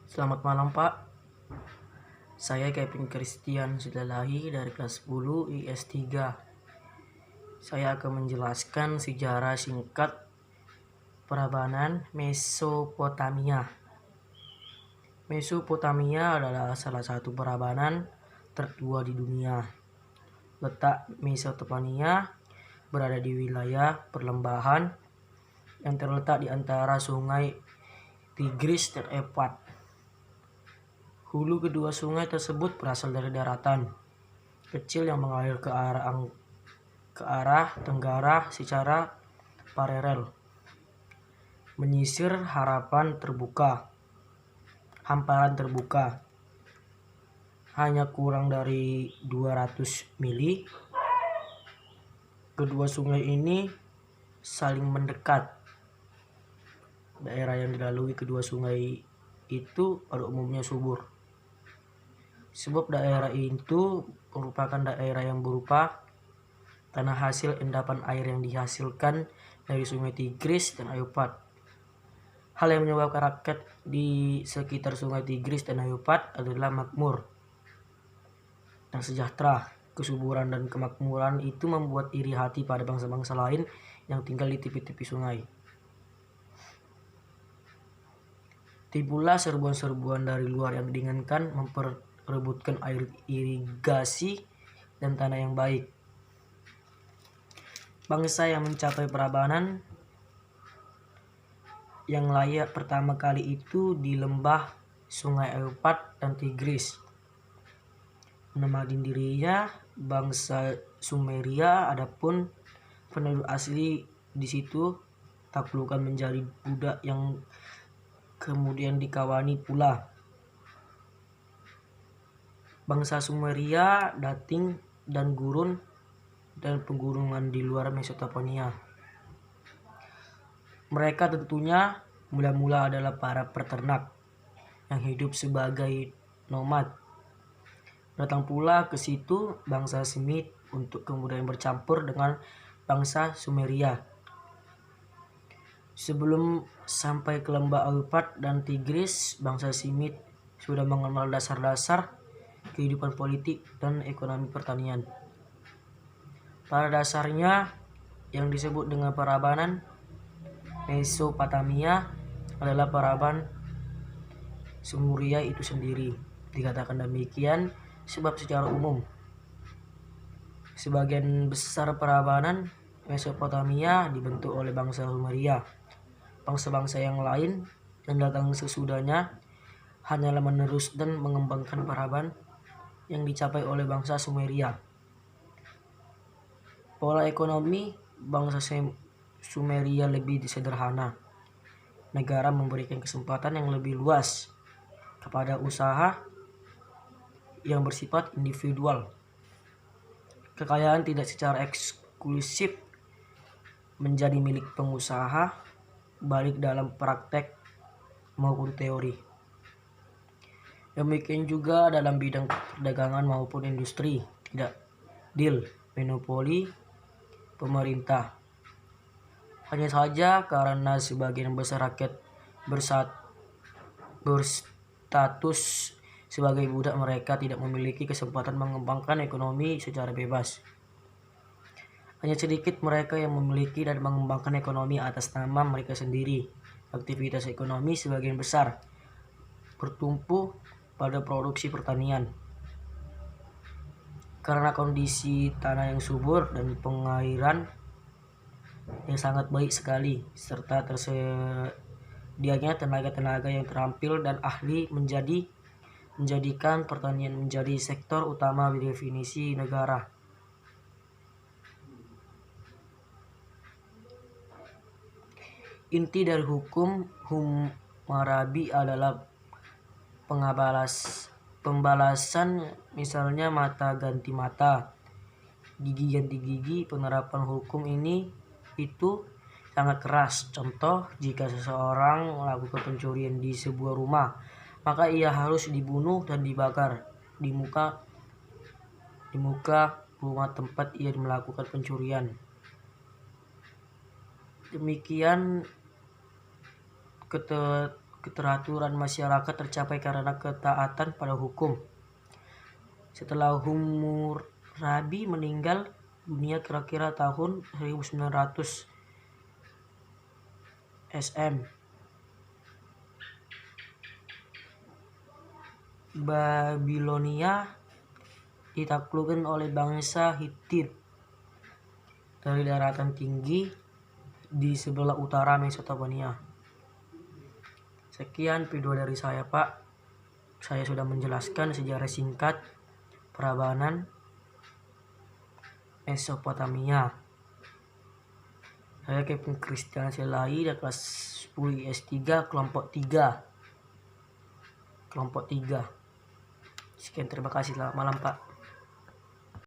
Selamat malam Pak, saya Kevin Christian Sudalahi dari kelas 10 IS 3. Saya akan menjelaskan sejarah singkat Prabanan Mesopotamia. Mesopotamia adalah salah satu prabanan tertua di dunia. Letak Mesopotamia berada di wilayah perlembahan yang terletak di antara sungai Tigris dan Efrat. Hulu kedua sungai tersebut berasal dari daratan kecil yang mengalir ke arah tenggara secara paralel, menyisir hamparan terbuka hanya kurang dari 200 mili. Kedua sungai ini saling mendekat. Daerah yang dilalui kedua sungai itu pada umumnya subur, sebab daerah itu merupakan daerah yang berupa tanah hasil endapan air yang dihasilkan dari sungai Tigris dan Euphrat. Hal yang menyebabkan rakyat di sekitar sungai Tigris dan Euphrat adalah makmur dan sejahtera. Kesuburan dan kemakmuran itu membuat iri hati pada bangsa-bangsa lain yang tinggal di tepi-tepi sungai. Timbullah serbuan-serbuan dari luar yang diinginkan memperebutkan air irigasi dan tanah yang baik. Bangsa yang mencapai Prabanan yang layak pertama kali itu di lembah sungai Euphrat dan Tigris. Nama dirinya bangsa Sumeria, adapun penduduk asli di situ taklukan menjadi budak yang kemudian dikawani pula. Bangsa Sumeria dating dan gurun dan pegunungan di luar Mesopotamia. Mereka tentunya mula-mula adalah para peternak yang hidup sebagai nomad. Datang pula ke situ bangsa Semit untuk kemudian bercampur dengan bangsa Sumeria. Sebelum sampai ke lembah Euphrat dan Tigris, bangsa Semit sudah mengenal dasar-dasar kehidupan politik dan ekonomi pertanian. Pada dasarnya, yang disebut dengan Prabanan Mesopotamia adalah Praban Sumeria itu sendiri. Dikatakan demikian sebab secara umum sebagian besar Prabanan Mesopotamia dibentuk oleh bangsa Sumeria. Bangsa-bangsa yang lain yang datang sesudahnya hanyalah menerus dan mengembangkan Praban yang dicapai oleh bangsa Sumeria. Pola ekonomi bangsa Sumeria lebih sederhana. Negara memberikan kesempatan yang lebih luas kepada usaha yang bersifat individual. Kekayaan tidak secara eksklusif menjadi milik pengusaha, baik dalam praktek maupun teori. Demikian juga dalam bidang perdagangan maupun industri, tidak deal monopoli pemerintah. Hanya saja karena sebagian besar rakyat berstatus sebagai budak, mereka tidak memiliki kesempatan mengembangkan ekonomi secara bebas. Hanya sedikit mereka yang memiliki dan mengembangkan ekonomi atas nama mereka sendiri. Aktivitas ekonomi sebagian besar bertumpu pada produksi pertanian. Karena kondisi tanah yang subur dan pengairan yang sangat baik sekali, serta tersedianya tenaga-tenaga yang terampil dan ahli menjadikan pertanian menjadi sektor utama definisi negara. Inti dari hukum Hammurabi adalah pembalasan, misalnya mata ganti mata, gigi ganti gigi. Penerapan hukum ini itu sangat keras. Contoh, jika seseorang melakukan pencurian di sebuah rumah, maka ia harus dibunuh dan dibakar di muka rumah tempat ia melakukan pencurian. Demikian keteraturan masyarakat tercapai karena ketaatan pada hukum. Setelah Hammurabi meninggal dunia kira-kira tahun 1900 SM, Babilonia ditaklukkan oleh bangsa Hittit dari daratan tinggi di sebelah utara Mesopotamia. Sekian video dari saya, Pak. Saya sudah menjelaskan sejarah singkat Prambanan Mesopotamia. Saya Kevin Christian Selai dari kelas 10 IS3 kelompok 3. Sekian, terima kasih. Selamat malam, Pak.